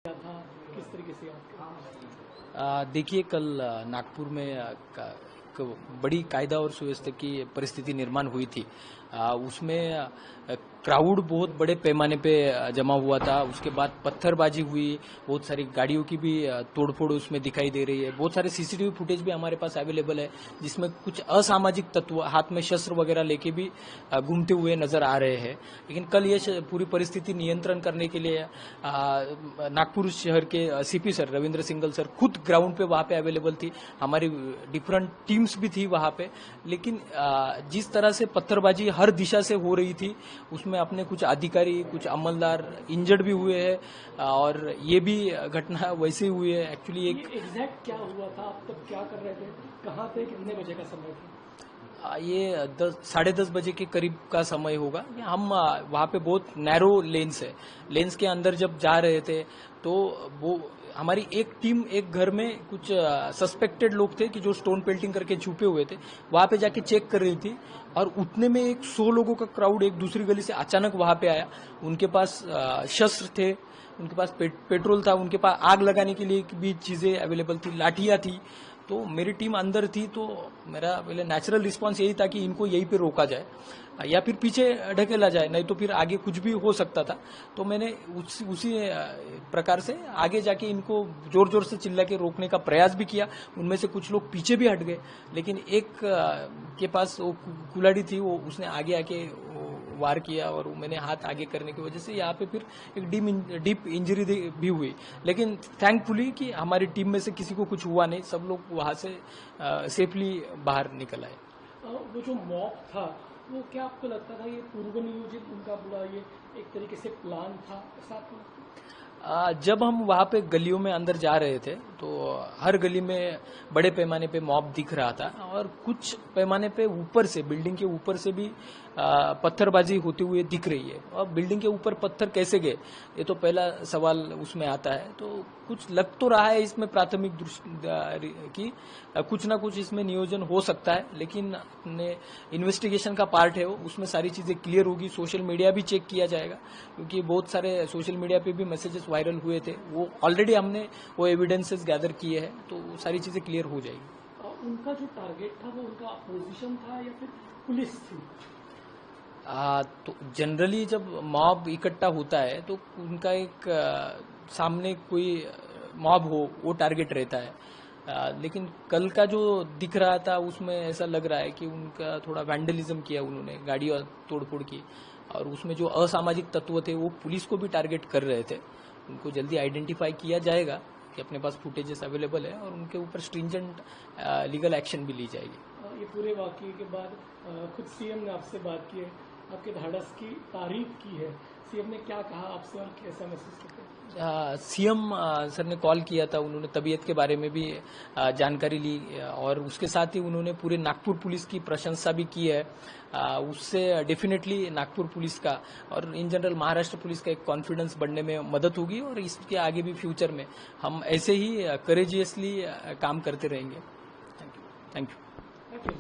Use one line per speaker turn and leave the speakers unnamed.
था, किस तरीके से
देखिए कल नागपुर में एक बड़ी कायदा और सुव्यवस्था की परिस्थिति निर्माण हुई थी। उसमें क्राउड बहुत बड़े पैमाने पे जमा हुआ था। उसके बाद पत्थरबाजी हुई, बहुत सारी गाड़ियों की भी तोड़फोड़ उसमें दिखाई दे रही है। बहुत सारे सीसीटीवी फुटेज भी हमारे पास अवेलेबल है, जिसमें कुछ असामाजिक तत्व हाथ में शस्त्र वगैरह लेके भी घूमते हुए नजर आ रहे हैं। लेकिन कल ये पूरी परिस्थिति नियंत्रण करने के लिए नागपुर शहर के CP sir Ravindra single sir खुद ग्राउंड पे वहां पे अवेलेबल थी। हमारी डिफरेंट टीम्स भी थी वहां पे। लेकिन जिस तरह से पत्थरबाजी हर दिशा से हो रही थी, उसमें अपने कुछ अधिकारी, कुछ अमलदार इंजर्ड भी हुए हैं और ये भी घटना वैसे ही हुई है। एक्चुअली एक
एग्जैक्ट क्या हुआ था, आप तब क्या कर रहे थे, कहाँ थे, कितने बजे का समय था?
ये 10-10:30 बजे के करीब का समय होगा। हम वहाँ पे बहुत नैरो लेन्स है, लेन्स के अंदर जब जा रहे थे तो वो हमारी एक टीम एक घर में कुछ सस्पेक्टेड लोग थे कि जो स्टोन पेल्टिंग करके छुपे हुए थे, वहां पे जाके चेक कर रही थी और उतने में एक 100 लोगों का क्राउड एक दूसरी गली से अचानक वहां पे आया। उनके पास शस्त्र थे, उनके पास पेट्रोल था, उनके पास आग लगाने के लिए भी चीजें अवेलेबल थी, लाठियां थी। तो मेरी टीम अंदर थी, तो मेरा पहले नेचुरल रिस्पांस यही था कि इनको यहीं पे रोका जाए या फिर पीछे ढकेला जाए, नहीं तो फिर आगे कुछ भी हो सकता था। तो मैंने उसी प्रकार से आगे जाके इनको जोर जोर से चिल्ला के रोकने का प्रयास भी किया। उनमें से कुछ लोग पीछे भी हट गए, लेकिन एक के पास वो कुल्हाड़ी थी, वो उसने आगे आके वार किया और मैंने हाथ आगे करने की वजह से यहाँ पे फिर एक डीप इंजरी भी हुई। लेकिन थैंकफुली कि हमारी टीम में से किसी को कुछ हुआ नहीं, सब लोग वहां से सेफली बाहर निकल आए।
वो जो मॉब था, वो क्या आपको लगता था ये पूर्व नियोजित उनका पूरा ये एक तरीके से प्लान था, ऐसा आपको लगता है?
जब हम वहां पे गलियों में अंदर जा रहे थे तो हर गली में बड़े पैमाने पे मॉब दिख रहा था और कुछ पैमाने पे ऊपर से, बिल्डिंग के ऊपर से भी पत्थरबाजी होती हुई दिख रही है। और बिल्डिंग के ऊपर पत्थर कैसे गए, ये तो पहला सवाल उसमें आता है। तो कुछ लग तो रहा है इसमें प्राथमिक दृष्टि की कुछ ना कुछ इसमें नियोजन हो सकता है, लेकिन अपने इन्वेस्टिगेशन का पार्ट है वो, उसमें सारी चीजें क्लियर होगी। सोशल मीडिया भी चेक किया जाएगा, क्योंकि बहुत सारे सोशल मीडिया पे भी मैसेजेस वायरल हुए थे, वो ऑलरेडी हमने वो एविडेंसेस गैदर किए हैं, तो सारी चीजें क्लियर हो जाएगी।
उनका जो टारगेट था वो उनका अपोजिशन था या फिर पुलिस थी?
तो जनरली जब मॉब इकट्ठा होता है तो उनका एक सामने कोई मॉब हो वो टारगेट रहता है। लेकिन कल का जो दिख रहा था उसमें ऐसा लग रहा है कि उनका थोड़ा वैंडलिज्म किया उन्होंने, गाड़ी और तोड़फोड़ की, और उसमें जो असामाजिक तत्व थे वो पुलिस को भी टारगेट कर रहे थे। उनको जल्दी आइडेंटिफाई किया जाएगा कि अपने पास फुटेजेस अवेलेबल है और उनके ऊपर स्ट्रिंजेंट लीगल एक्शन भी ली जाएगी।
ये पूरे वाकये के बाद खुद सीएम ने आपसे बात की है, आपके धाड़स की तारीफ की है। सीएम ने क्या कहा आपसे और कैसा महसूस करते हैं?
सीएम सर ने कॉल किया था, उन्होंने तबीयत के बारे में भी जानकारी ली और उसके साथ ही उन्होंने पूरे नागपुर पुलिस की प्रशंसा भी की है। उससे डेफिनेटली नागपुर पुलिस का और इन जनरल महाराष्ट्र पुलिस का एक कॉन्फिडेंस बढ़ने में मदद होगी और इसके आगे भी फ्यूचर में हम ऐसे ही करेजियसली काम करते रहेंगे। Thank you.